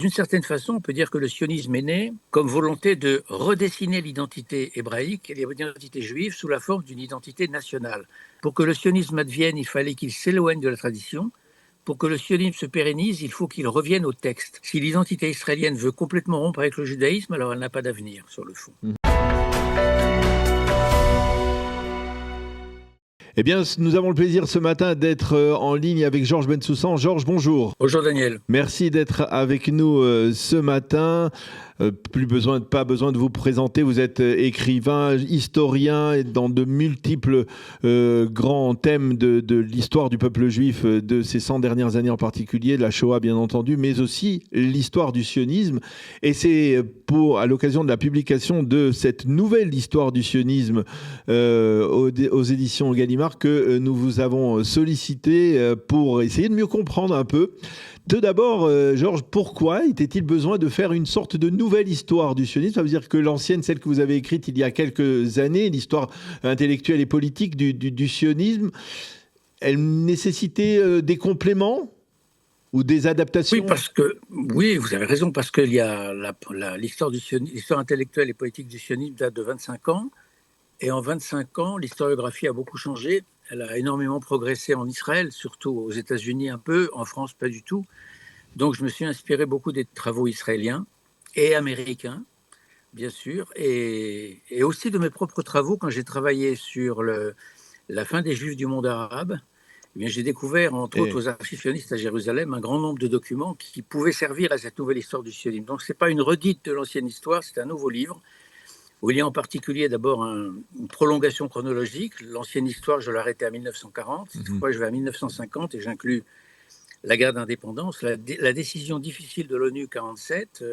D'une certaine façon, on peut dire que le sionisme est né comme volonté de redessiner l'identité hébraïque et l'identité juive sous la forme d'une identité nationale. Pour que le sionisme advienne, il fallait qu'il s'éloigne de la tradition. Pour que le sionisme se pérennise, il faut qu'il revienne au texte. Si l'identité israélienne veut complètement rompre avec le judaïsme, alors elle n'a pas d'avenir sur le fond. Eh bien, nous avons le plaisir ce matin d'être en ligne avec Georges Bensoussan. Georges, bonjour. Bonjour Daniel. Merci d'être avec nous ce matin. Pas besoin de vous présenter. Vous êtes écrivain, historien dans de multiples grands thèmes de l'histoire du peuple juif de ces 100 dernières années en particulier, la Shoah bien entendu, mais aussi l'histoire du sionisme. Et c'est à l'occasion de la publication de cette nouvelle histoire du sionisme aux éditions Gallimard que nous vous avons sollicité pour essayer de mieux comprendre un peu. Tout d'abord, Georges, pourquoi était-il besoin de faire une sorte de nouvelle histoire du sionisme? Ça veut dire que l'ancienne, celle que vous avez écrite il y a quelques années, l'histoire intellectuelle et politique du sionisme, elle nécessitait des compléments ou des adaptations? Oui, vous avez raison, parce que l'histoire intellectuelle et politique du sionisme date de 25 ans. Et en 25 ans, l'historiographie a beaucoup changé. Elle a énormément progressé en Israël, surtout aux États-Unis un peu, en France pas du tout. Donc je me suis inspiré beaucoup des travaux israéliens et américains, bien sûr, et aussi de mes propres travaux quand j'ai travaillé sur la fin des Juifs du monde arabe. Eh bien, j'ai découvert, entre autres aux archives sionistes à Jérusalem, un grand nombre de documents qui pouvaient servir à cette nouvelle histoire du sionisme. Donc ce n'est pas une redite de l'ancienne histoire, c'est un nouveau livre où il y a en particulier d'abord une prolongation chronologique. L'ancienne histoire, je l'arrêtais à 1940. Cette fois, je vais à 1950 et j'inclus la guerre d'indépendance, la décision difficile de l'ONU 47,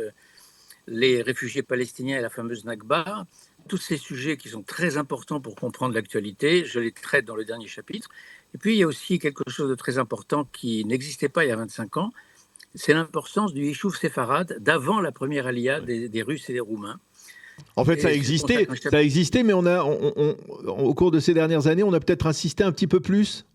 les réfugiés palestiniens et la fameuse Nakba. Tous ces sujets qui sont très importants pour comprendre l'actualité, je les traite dans le dernier chapitre. Et puis, il y a aussi quelque chose de très important qui n'existait pas il y a 25 ans, c'est l'importance du Yishuv séfarade d'avant la première alia des Russes et des Roumains. En fait, ça existait, mais au cours de ces dernières années, on a peut-être insisté un petit peu plus.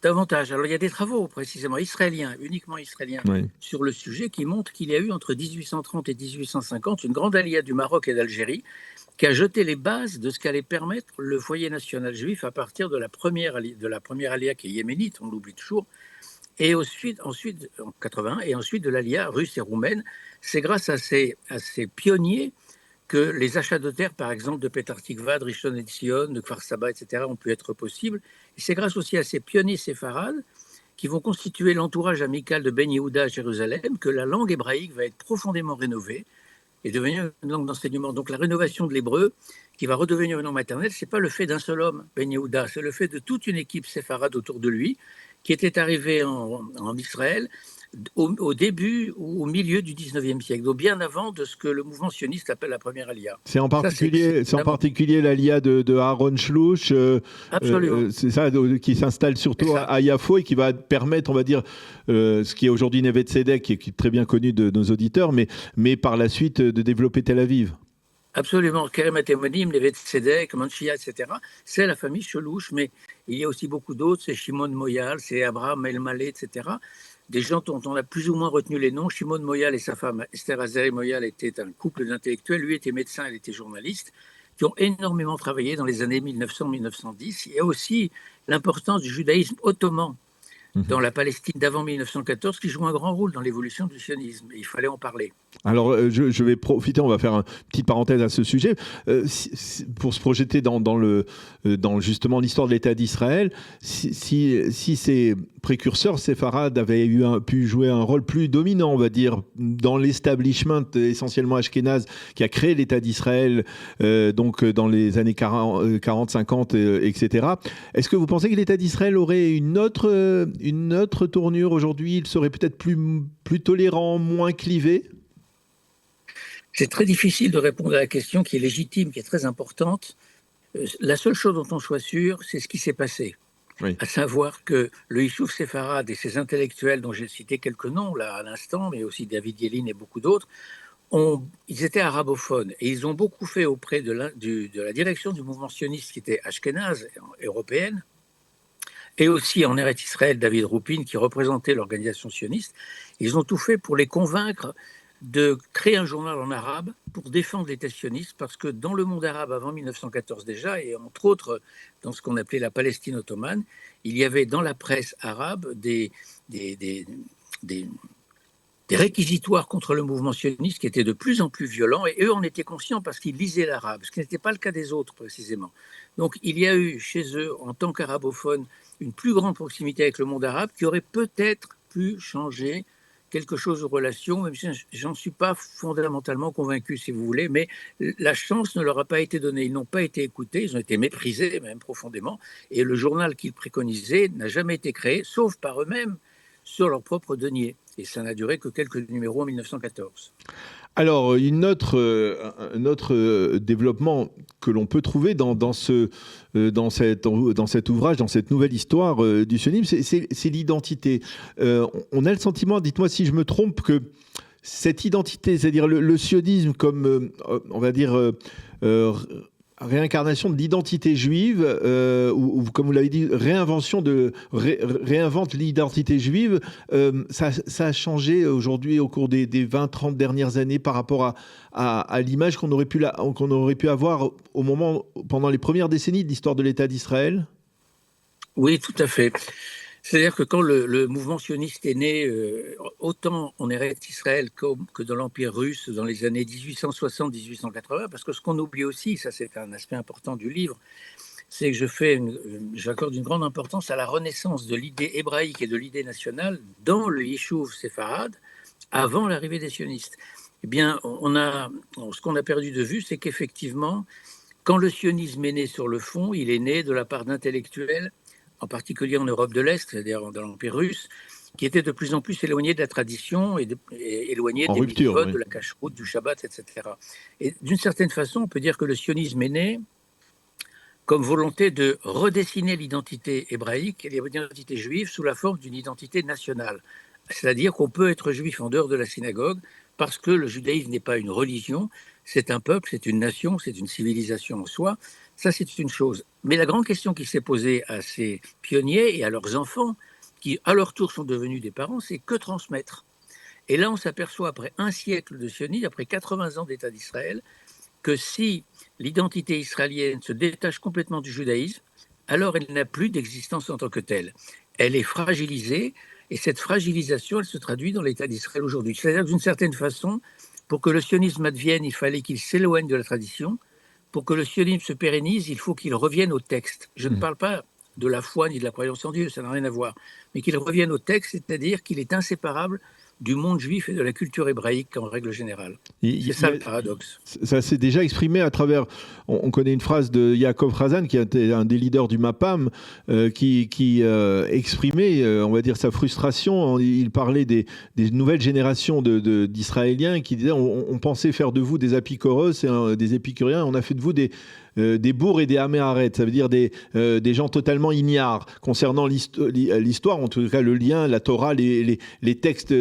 Davantage. Alors, il y a des travaux, précisément israéliens, uniquement israéliens, sur le sujet, qui montrent qu'il y a eu entre 1830 et 1850 une grande alia du Maroc et d'Algérie qui a jeté les bases de ce qu'allait permettre le foyer national juif à partir de la première alia qui est yéménite, on l'oublie toujours, et ensuite en 81, et ensuite de l'alia russe et roumaine. C'est grâce à ces pionniers que les achats de terre, par exemple, de Petar Tikva, de Rishon LeZion, de Kfar Saba, etc., ont pu être possibles. Et c'est grâce aussi à ces pionniers séfarades qui vont constituer l'entourage amical de Ben Yehuda à Jérusalem que la langue hébraïque va être profondément rénovée et devenir une langue d'enseignement. Donc la rénovation de l'hébreu, qui va redevenir une langue maternelle, ce n'est pas le fait d'un seul homme, Ben Yehuda, c'est le fait de toute une équipe séfarade autour de lui qui était arrivée en Israël au début ou au milieu du 19e siècle, donc bien avant de ce que le mouvement sioniste appelle la première alia. C'est en particulier l'alia de Aaron Shlouch, c'est ça, qui s'installe surtout à Yafo et qui va permettre, on va dire, ce qui est aujourd'hui Neve Tzedek, qui est très bien connu de nos auditeurs, mais par la suite de développer Tel Aviv. Absolument, Kerem Atemonim, Neve Tzedek, Manchia, etc. C'est la famille Shlouch, mais il y a aussi beaucoup d'autres, c'est Shimon Moyal, c'est Abraham El-Malé, etc. Des gens dont on a plus ou moins retenu les noms. Shimon Moyal et sa femme Esther Azeri Moyal étaient un couple d'intellectuels. Lui était médecin, elle était journaliste, qui ont énormément travaillé dans les années 1900-1910. Il y a aussi l'importance du judaïsme ottoman dans la Palestine d'avant 1914, qui joue un grand rôle dans l'évolution du sionisme. Et il fallait en parler. Alors, je vais profiter, on va faire une petite parenthèse à ce sujet, pour se projeter dans justement l'histoire de l'État d'Israël. Si ces précurseurs séfarades avaient pu jouer un rôle plus dominant, on va dire, dans l'establishment essentiellement ashkénaze qui a créé l'État d'Israël, donc dans les années 40, 50, etc. Est-ce que vous pensez que l'État d'Israël aurait une autre tournure aujourd'hui? Il serait peut-être plus tolérant, moins clivé? C'est très difficile de répondre à la question qui est légitime, qui est très importante. La seule chose dont on soit sûr, c'est ce qui s'est passé. Oui. À savoir que le Yishuv séfarade et ses intellectuels, dont j'ai cité quelques noms là à l'instant, mais aussi David Yellin et beaucoup d'autres, ils étaient arabophones et ils ont beaucoup fait auprès de la direction du mouvement sioniste qui était ashkénaze, européenne, et aussi en Eretz Israël, David Roupin, qui représentait l'organisation sioniste. Ils ont tout fait pour les convaincre de créer un journal en arabe pour défendre l'État sioniste, parce que dans le monde arabe avant 1914 déjà, et entre autres dans ce qu'on appelait la Palestine ottomane, il y avait dans la presse arabe des, des, des réquisitoires contre le mouvement sioniste qui étaient de plus en plus violents, et eux en étaient conscients parce qu'ils lisaient l'arabe, ce qui n'était pas le cas des autres précisément. Donc il y a eu chez eux, en tant qu'arabophones, une plus grande proximité avec le monde arabe qui aurait peut-être pu changer quelque chose aux relations, même si j'en suis pas fondamentalement convaincu, si vous voulez, mais la chance ne leur a pas été donnée. Ils n'ont pas été écoutés, ils ont été méprisés même profondément, et le journal qu'ils préconisaient n'a jamais été créé, sauf par eux-mêmes, sur leur propre denier. Et ça n'a duré que quelques numéros en 1914. Alors, un autre développement que l'on peut trouver dans cet ouvrage, dans cette nouvelle histoire du sionisme, c'est l'identité. On a le sentiment, dites-moi si je me trompe, que cette identité, c'est-à-dire le sionisme comme, on va dire, réincarnation de l'identité juive, ou comme vous l'avez dit, réinvente l'identité juive. Ça a changé aujourd'hui au cours des 20-30 dernières années par rapport à l'image qu'on aurait pu avoir pendant les premières décennies de l'histoire de l'État d'Israël. Oui, tout à fait. C'est-à-dire que quand le mouvement sioniste est né, autant en Eretz Israël que dans l'Empire russe dans les années 1860-1880, parce que ce qu'on oublie aussi, ça c'est un aspect important du livre, c'est que j'accorde une grande importance à la renaissance de l'idée hébraïque et de l'idée nationale dans le Yishuv séfarade avant l'arrivée des sionistes. Eh bien, ce qu'on a perdu de vue, c'est qu'effectivement, quand le sionisme est né sur le fond, il est né de la part d'intellectuels, en particulier en Europe de l'Est, c'est-à-dire dans l'Empire russe, qui étaient de plus en plus éloignés de la tradition et éloignés des mitzvot, de la cacheroute, du Shabbat, etc. Et d'une certaine façon, on peut dire que le sionisme est né comme volonté de redessiner l'identité hébraïque et l'identité juive sous la forme d'une identité nationale. C'est-à-dire qu'on peut être juif en dehors de la synagogue parce que le judaïsme n'est pas une religion, c'est un peuple, c'est une nation, c'est une civilisation en soi. Ça, c'est une chose. Mais la grande question qui s'est posée à ces pionniers et à leurs enfants, qui à leur tour sont devenus des parents, c'est que transmettre. Et là, on s'aperçoit après un siècle de sionisme, après 80 ans d'État d'Israël, que si l'identité israélienne se détache complètement du judaïsme, alors elle n'a plus d'existence en tant que telle. Elle est fragilisée, et cette fragilisation, elle se traduit dans l'État d'Israël aujourd'hui. C'est-à-dire que d'une certaine façon, pour que le sionisme advienne, il fallait qu'il s'éloigne de la tradition. Pour que le sionisme se pérennise, il faut qu'il revienne au texte. Je ne parle pas de la foi ni de la croyance en Dieu, ça n'a rien à voir, mais qu'il revienne au texte, c'est-à-dire qu'il est inséparable du monde juif et de la culture hébraïque en règle générale. C'est ça le paradoxe. Ça s'est déjà exprimé à travers, on connaît une phrase de Yaakov Razan, qui était un des leaders du MAPAM, qui exprimait, on va dire, sa frustration. Il parlait des nouvelles générations d'Israéliens qui disaient on pensait faire de vous des apikoros, des épicuriens, on a fait de vous des bourgs et des améharet, ça veut dire des gens totalement ignares concernant l'histoire, en tout cas le lien, la Torah, les textes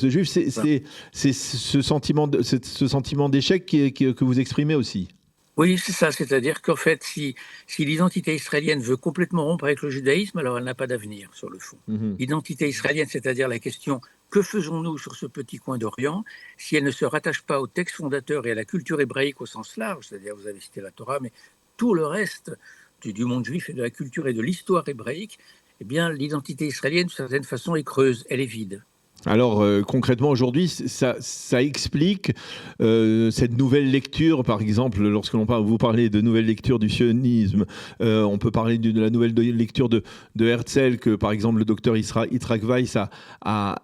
juifs. C'est ce sentiment d'échec que vous exprimez aussi. Oui, c'est ça. C'est-à-dire qu'en fait, si l'identité israélienne veut complètement rompre avec le judaïsme, alors elle n'a pas d'avenir sur le fond. L'identité israélienne, c'est-à-dire la question que faisons-nous sur ce petit coin d'Orient, si elle ne se rattache pas au texte fondateur et à la culture hébraïque au sens large, c'est-à-dire vous avez cité la Torah, mais tout le reste du monde juif et de la culture et de l'histoire hébraïque, eh bien l'identité israélienne, d'une certaine façon, est creuse, elle est vide. Alors concrètement aujourd'hui, ça explique cette nouvelle lecture, par exemple, lorsque vous parlez de nouvelle lecture du sionisme, on peut parler de la nouvelle lecture de Herzl que par exemple le docteur Yitzhak Weiss a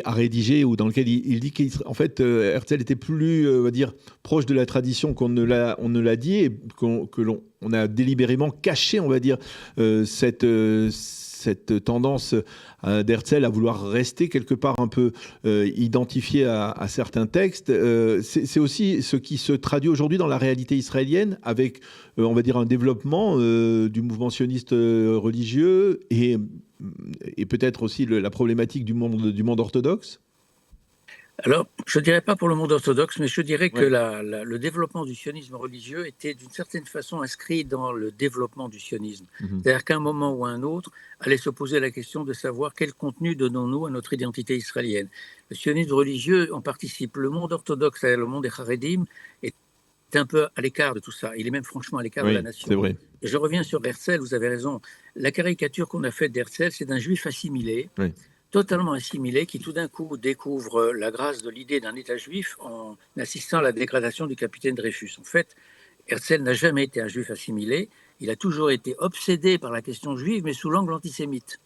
rédigé, ou dans lequel il dit qu'en fait Herzl était plus, on va dire, proche de la tradition qu'on ne l'a dit, et on a délibérément caché, on va dire, cette tendance d'Herzl à vouloir rester quelque part un peu identifié à certains textes. C'est aussi ce qui se traduit aujourd'hui dans la réalité israélienne avec, on va dire, un développement du mouvement sioniste religieux et peut-être aussi la problématique du monde orthodoxe. Alors, je ne dirais pas pour le monde orthodoxe, mais je dirais que Ouais. le développement du sionisme religieux était d'une certaine façon inscrit dans le développement du sionisme. Mhm. C'est-à-dire qu'à un moment ou à un autre, allait se poser la question de savoir quel contenu donnons-nous à notre identité israélienne. Le sionisme religieux en participe. Le monde orthodoxe, c'est-à-dire le monde des Haredim, est un peu à l'écart de tout ça. Il est même franchement à l'écart de la Oui, c'est nation. vrai. Et je reviens sur Herzl, vous avez raison. La caricature qu'on a faite d'Herzl, c'est d'un juif assimilé, Oui. totalement assimilé, qui tout d'un coup découvre la grâce de l'idée d'un État juif en assistant à la dégradation du capitaine Dreyfus. En fait, Herzl n'a jamais été un juif assimilé, il a toujours été obsédé par la question juive, mais sous l'angle antisémite,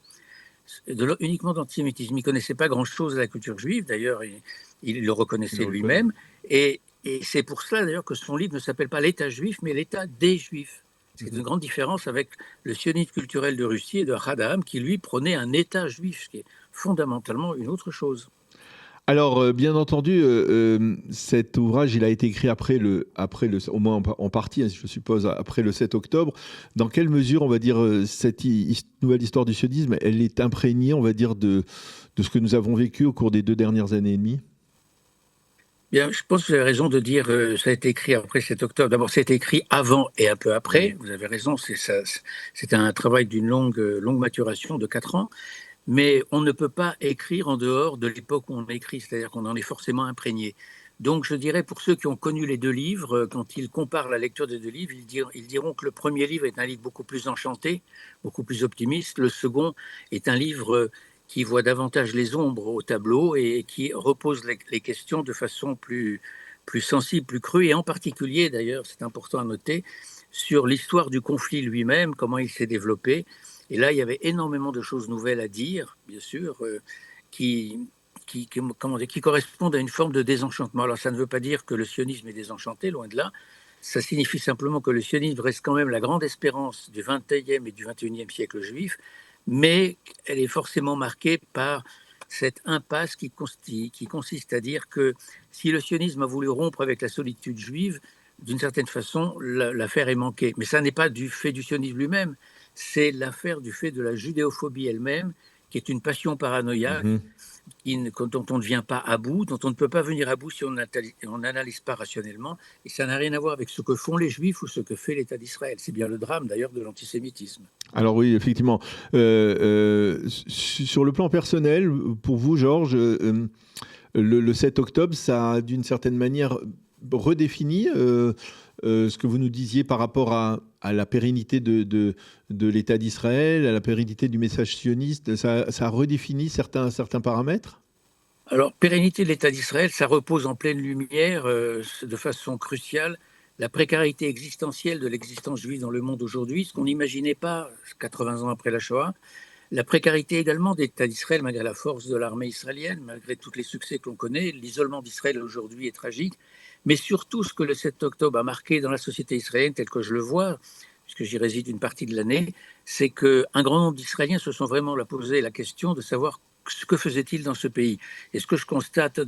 uniquement d'antisémitisme. Il ne connaissait pas grand-chose de la culture juive, d'ailleurs, il le Il le reconnaissait reconnaît. lui-même, et c'est pour cela d'ailleurs que son livre ne s'appelle pas l'État juif, mais l'État des juifs. C'est une Mhm. grande différence avec le sionisme culturel de Russie et de Haddam, qui lui prônait un État juif, ce qui est fondamentalement une autre chose. Alors, bien entendu, cet ouvrage, il a été écrit au moins en partie, hein, je suppose, après le 7 octobre. Dans quelle mesure, on va dire, cette nouvelle histoire du sionisme, elle est imprégnée, on va dire, de ce que nous avons vécu au cours des 2 dernières années et demie? Bien, je pense que vous avez raison de dire ça a été écrit après 7 octobre. D'abord, ça a été écrit avant et un peu Oui. après. Vous avez raison, c'est un travail d'une longue maturation de 4 ans. Mais on ne peut pas écrire en dehors de l'époque où on écrit, c'est-à-dire qu'on en est forcément imprégné. Donc je dirais pour ceux qui ont connu les deux livres, quand ils comparent la lecture des deux livres, ils diront que le premier livre est un livre beaucoup plus enchanté, beaucoup plus optimiste. Le second est un livre qui voit davantage les ombres au tableau et qui repose les questions de façon plus sensible, plus crue, et en particulier d'ailleurs, c'est important à noter, sur l'histoire du conflit lui-même, comment il s'est développé. Et là, il y avait énormément de choses nouvelles à dire, bien sûr, qui, qui correspondent à une forme de désenchantement. Alors, ça ne veut pas dire que le sionisme est désenchanté, loin de là. Ça signifie simplement que le sionisme reste quand même la grande espérance du XXe et du XXIe siècle juif, mais elle est forcément marquée par cette impasse qui consiste à dire que si le sionisme a voulu rompre avec la solitude juive, d'une certaine façon, l'affaire est manquée. Mais ça n'est pas du fait du sionisme lui-même, c'est l'affaire du fait de la judéophobie elle-même, qui est une passion paranoïaque Mhm. dont on ne vient pas à bout, dont on ne peut pas venir à bout si on n'analyse pas rationnellement. Et ça n'a rien à voir avec ce que font les Juifs ou ce que fait l'État d'Israël. C'est bien le drame d'ailleurs de l'antisémitisme. Alors oui, effectivement. Sur le plan personnel, pour vous, Georges, le 7 octobre, ça a d'une certaine manière redéfini ce que vous nous disiez par rapport à la pérennité de l'État d'Israël, à la pérennité du message sioniste. Ça a redéfini certains paramètres? Alors, pérennité de l'État d'Israël, ça repose en pleine lumière, de façon cruciale, la précarité existentielle de l'existence juive dans le monde aujourd'hui, ce qu'on n'imaginait pas 80 ans après la Shoah. La précarité également d'État d'Israël, malgré la force de l'armée israélienne, malgré tous les succès que l'on connaît. L'isolement d'Israël aujourd'hui est tragique. Mais surtout, ce que le 7 octobre a marqué dans la société israélienne, tel que je le vois, puisque j'y réside une partie de l'année, c'est qu'un grand nombre d'Israéliens se sont vraiment posé la question de savoir ce que faisait-il dans ce pays. Et ce que je constate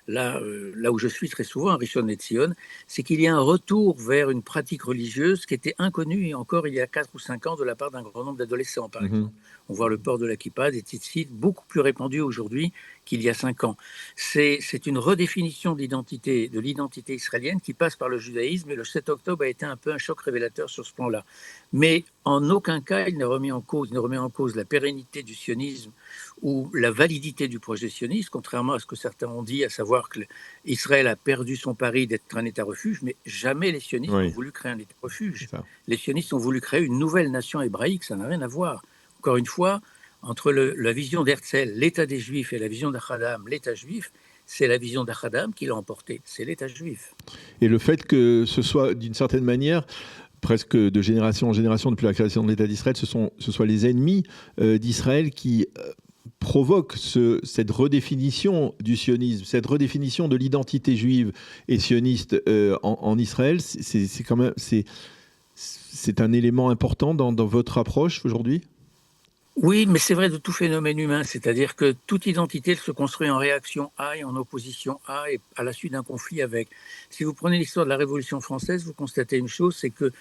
là où je suis très souvent, à Rishon LeZion, c'est qu'il y a un retour vers une pratique religieuse qui était inconnue encore il y a 4 ou 5 ans de la part d'un grand nombre d'adolescents, par Mhm. exemple. On voit le port de la kippa, des tzitzit, beaucoup plus répandu aujourd'hui qu'il y a 5 ans. C'est une redéfinition de l'identité israélienne qui passe par le judaïsme, et le 7 octobre a été un peu un choc révélateur sur ce plan-là. Mais en aucun cas, il ne remet en cause la pérennité du sionisme ou la validité du projet sioniste, contrairement à ce que certains ont dit, à savoir que Israël a perdu son pari d'être un État refuge, mais jamais les sionistes n'ont Oui, voulu créer un État c'est refuge. ça. Les sionistes ont voulu créer une nouvelle nation hébraïque, ça n'a rien à voir. Encore une fois, entre la vision d'Herzl, l'État des Juifs, et la vision d'Achadam, l'État juif, c'est la vision d'Achadam qui l'a emporté, c'est l'État juif. Et le fait que ce soit d'une certaine manière, presque de génération en génération depuis la création de l'État d'Israël, ce soit les ennemis d'Israël qui provoquent cette redéfinition du sionisme, cette redéfinition de l'identité juive et sioniste en Israël. C'est quand même c'est un élément important dans votre approche aujourd'hui? Oui, mais c'est vrai de tout phénomène humain, c'est-à-dire que toute identité se construit en réaction à et en opposition à, et à la suite d'un conflit avec. Si vous prenez l'histoire de la Révolution française, vous constatez une chose, c'est que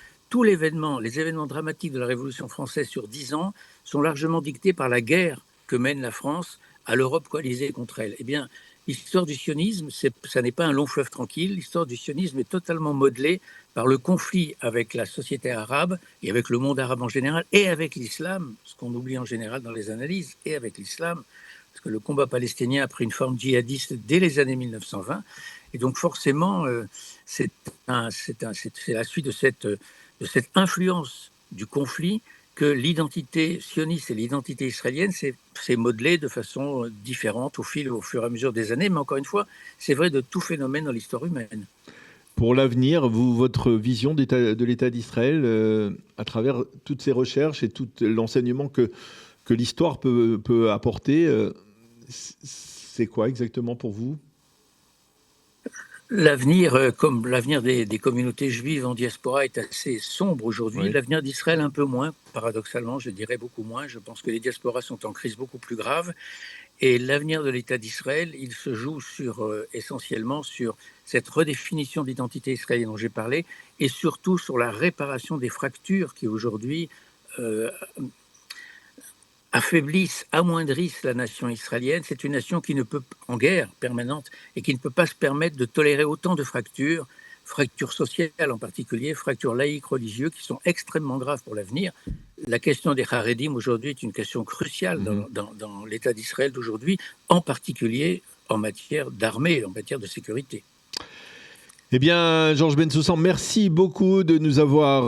les événements dramatiques de la Révolution française sur 10 ans sont largement dictés par la guerre que mène la France à l'Europe coalisée contre elle. Eh bien, l'histoire du sionisme, ça n'est pas un long fleuve tranquille. L'histoire du sionisme est totalement modelée par le conflit avec la société arabe et avec le monde arabe en général et avec l'islam, ce qu'on oublie en général dans les analyses, et avec l'islam, parce que le combat palestinien a pris une forme djihadiste dès les années 1920. Et donc forcément, c'est la suite de cette influence du conflit que l'identité sioniste et l'identité israélienne s'est modelée de façon différente au fur et à mesure des années. Mais encore une fois, c'est vrai de tout phénomène dans l'histoire humaine. Pour l'avenir, votre vision de l'État d'Israël, à travers toutes ces recherches et tout l'enseignement que l'histoire peut apporter, c'est quoi exactement pour vous? L'avenir, comme l'avenir des communautés juives en diaspora est assez sombre aujourd'hui, Oui. l'avenir d'Israël un peu moins, paradoxalement, je dirais beaucoup moins. Je pense que les diasporas sont en crise beaucoup plus grave. Et l'avenir de l'État d'Israël, il se joue essentiellement sur cette redéfinition d'identité israélienne dont j'ai parlé, et surtout sur la réparation des fractures qui aujourd'hui euh, affaiblissent, amoindrissent la nation israélienne. C'est une nation qui ne peut, en guerre permanente, et qui ne peut pas se permettre de tolérer autant de fractures, fractures sociales en particulier, fractures laïques, religieuses, qui sont extrêmement graves pour l'avenir. La question des Haredim aujourd'hui est une question cruciale dans l'État d'Israël d'aujourd'hui, en particulier en matière d'armée, en matière de sécurité. Eh bien, Georges Bensoussan, merci beaucoup de nous avoir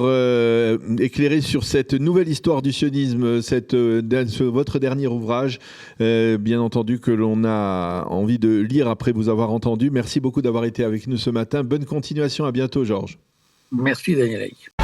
éclairé sur cette nouvelle histoire du sionisme, votre dernier ouvrage, bien entendu, que l'on a envie de lire après vous avoir entendu. Merci beaucoup d'avoir été avec nous ce matin. Bonne continuation, à bientôt, Georges. Merci, Daniel Haïk.